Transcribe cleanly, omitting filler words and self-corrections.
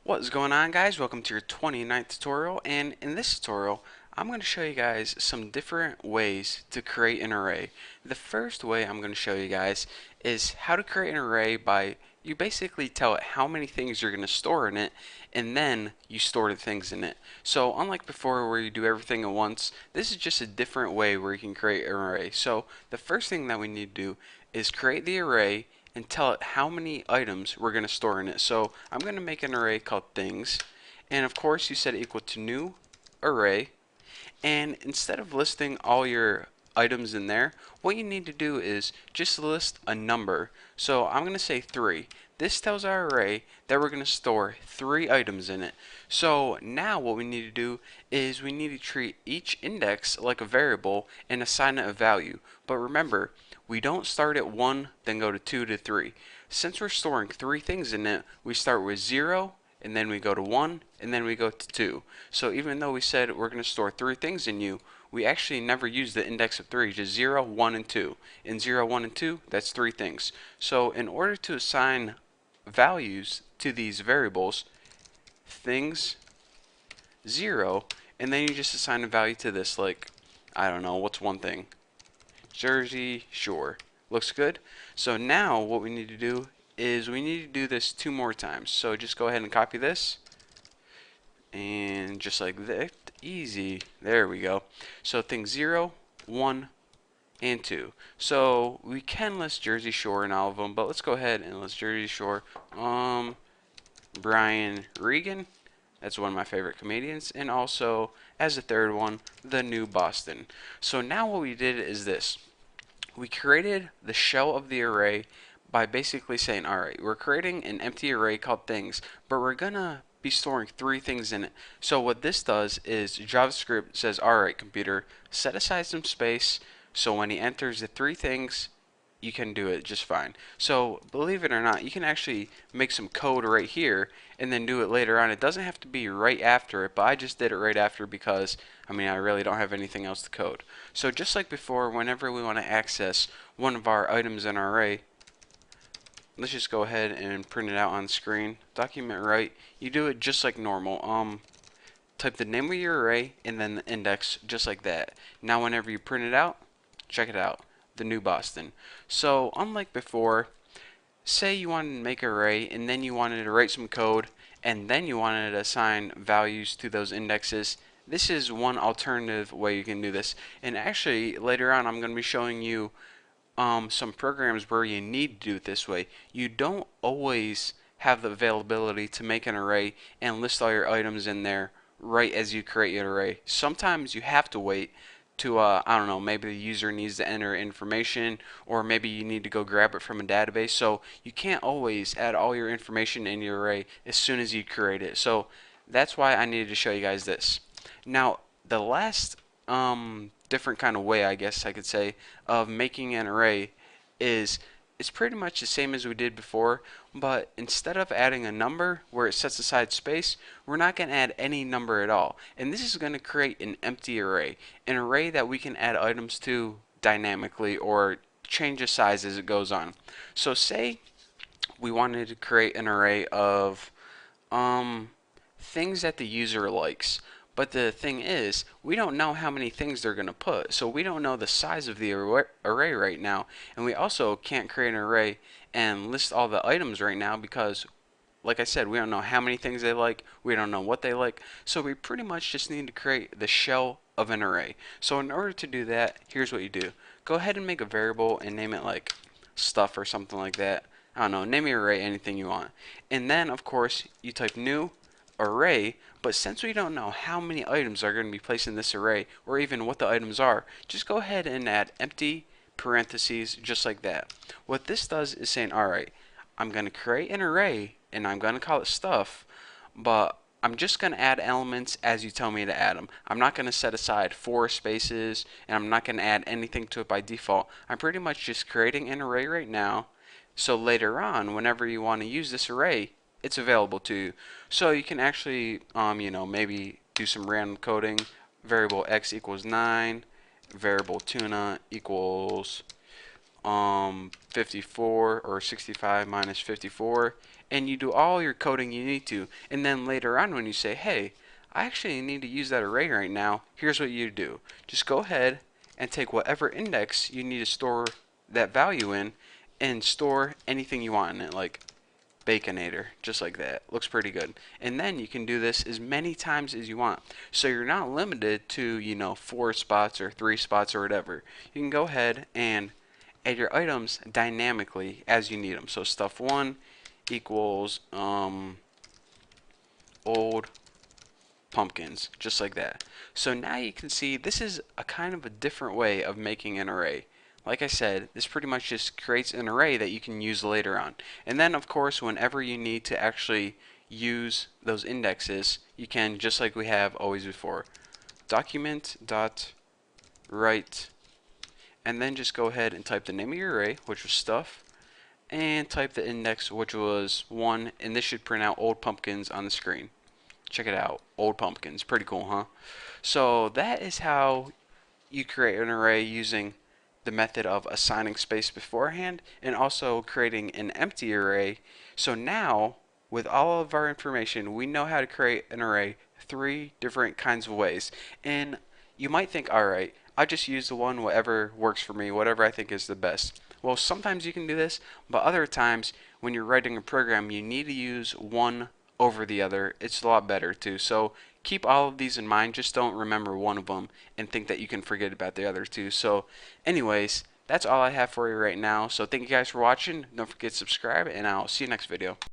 What's going on, guys? Welcome to your 29th tutorial, and in this tutorial I'm going to show you guys some different ways to create an array. The first way I'm going to show you guys is how to create an array by you basically tell it how many things you're going to store in it, and then you store the things in it. So unlike before where you do everything at once, this is just a different way where you can create an array. So the first thing that we need to do is create the array and tell it how many items we're going to store in it. So I'm going to make an array called things, and of course you set it equal to new array, and instead of listing all your items in there, what you need to do is just list a number. So I'm going to say 3. This tells our array that we're going to store 3 items in it. So now what we need to do is we need to treat each index like a variable and assign it a value. But remember, we don't start at 1, then go to 2 to 3. Since we're storing 3 things in it, we start with 0, and then we go to 1, and then we go to 2. So even though we said we're going to store 3 things in you, we actually never use the index of 3, just 0, 1, and 2. In 0, 1, and 2, that's 3 things. So in order to assign values to these variables, things, 0, and then you just assign a value to this, like, I don't know, what's one thing? Jersey Shore. Looks good. So now what we need to do is we need to do this 2 more times. So just go ahead and copy this, and just like that, easy. There we go. So things 0, 1, and 2. So we can list Jersey Shore in all of them, but let's go ahead and list Jersey Shore. Brian Regan, that's one of my favorite comedians, and also as a third one, the New Boston. So now what we did is this. We created the shell of the array by basically saying, alright, we're creating an empty array called things, but we're gonna be storing 3 things in it. So what this does is JavaScript says, alright computer, set aside some space, so when he enters the 3 things, you can do it just fine. So believe it or not, you can actually make some code right here and then do it later on. It doesn't have to be right after it, but I just did it right after because I really don't have anything else to code. So just like before, whenever we want to access one of our items in our array, let's just go ahead and print it out on screen. Document write. You do it just like normal. Type the name of your array and then the index just like that. Now whenever you print it out, check it out. The New Boston. So unlike before, say you wanted to make an array and then you wanted to write some code and then you wanted to assign values to those indexes. This is one alternative way you can do this. And actually later on I'm going to be showing you some programs where you need to do it this way. You don't always have the availability to make an array and list all your items in there right as you create your array. Sometimes you have to wait to, I don't know, maybe the user needs to enter information, or maybe you need to go grab it from a database. So you can't always add all your information in your array as soon as you create it. So that's why I needed to show you guys this. Now, the last different kind of way, I guess I could say, of making an array is it's pretty much the same as we did before, but instead of adding a number where it sets aside space, we're not going to add any number at all. And this is going to create an empty array, an array that we can add items to dynamically or change the size as it goes on. So say we wanted to create an array of things that the user likes. But the thing is, we don't know how many things they're going to put, so we don't know the size of the array right now, and we also can't create an array and list all the items right now because, like I said, we don't know how many things they like, we don't know what they like, so we pretty much just need to create the shell of an array. So in order to do that, here's what you do. Go ahead and make a variable and name it like stuff or something like that. I don't know, name your array anything you want. And then, of course, you type new array, but since we don't know how many items are going to be placed in this array or even what the items are, just go ahead and add empty parentheses just like that. What this does is saying, alright, I'm going to create an array and I'm going to call it stuff, but I'm just going to add elements as you tell me to add them. I'm not going to set aside 4 spaces, and I'm not going to add anything to it by default. I'm pretty much just creating an array right now, so later on whenever you want to use this array, it's available to you. So you can actually, maybe do some random coding. Variable x equals 9. Variable tuna equals 54 or 65 minus 54. and you do all your coding you need to. And then later on, when you say, hey, I actually need to use that array right now, here's what you do. Just go ahead and take whatever index you need to store that value in and store anything you want in it, like Baconator, just like that. Looks pretty good. And then you can do this as many times as you want. So you're not limited to, 4 spots or 3 spots or whatever. You can go ahead and add your items dynamically as you need them. So stuff 1 equals old pumpkins, just like that. So now you can see this is a kind of a different way of making an array. Like I said, this pretty much just creates an array that you can use later on. And then of course, whenever you need to actually use those indexes, you can, just like we have always before, document dot write, and then just go ahead and type the name of your array, which was stuff, and type the index, which was 1, and this should print out old pumpkins on the screen. Check it out, old pumpkins. Pretty cool, huh? So that is how you create an array using the method of assigning space beforehand and also creating an empty array. So now, with all of our information, we know how to create an array 3 different kinds of ways. And you might think, alright, I just use the one whatever works for me, whatever I think is the best. Well, sometimes you can do this, but other times when you're writing a program, you need to use one over the other. It's a lot better too. So keep all of these in mind. Just don't remember one of them and think that you can forget about the other two. So anyways, that's all I have for you right now. So thank you guys for watching. Don't forget to subscribe, and I'll see you next video.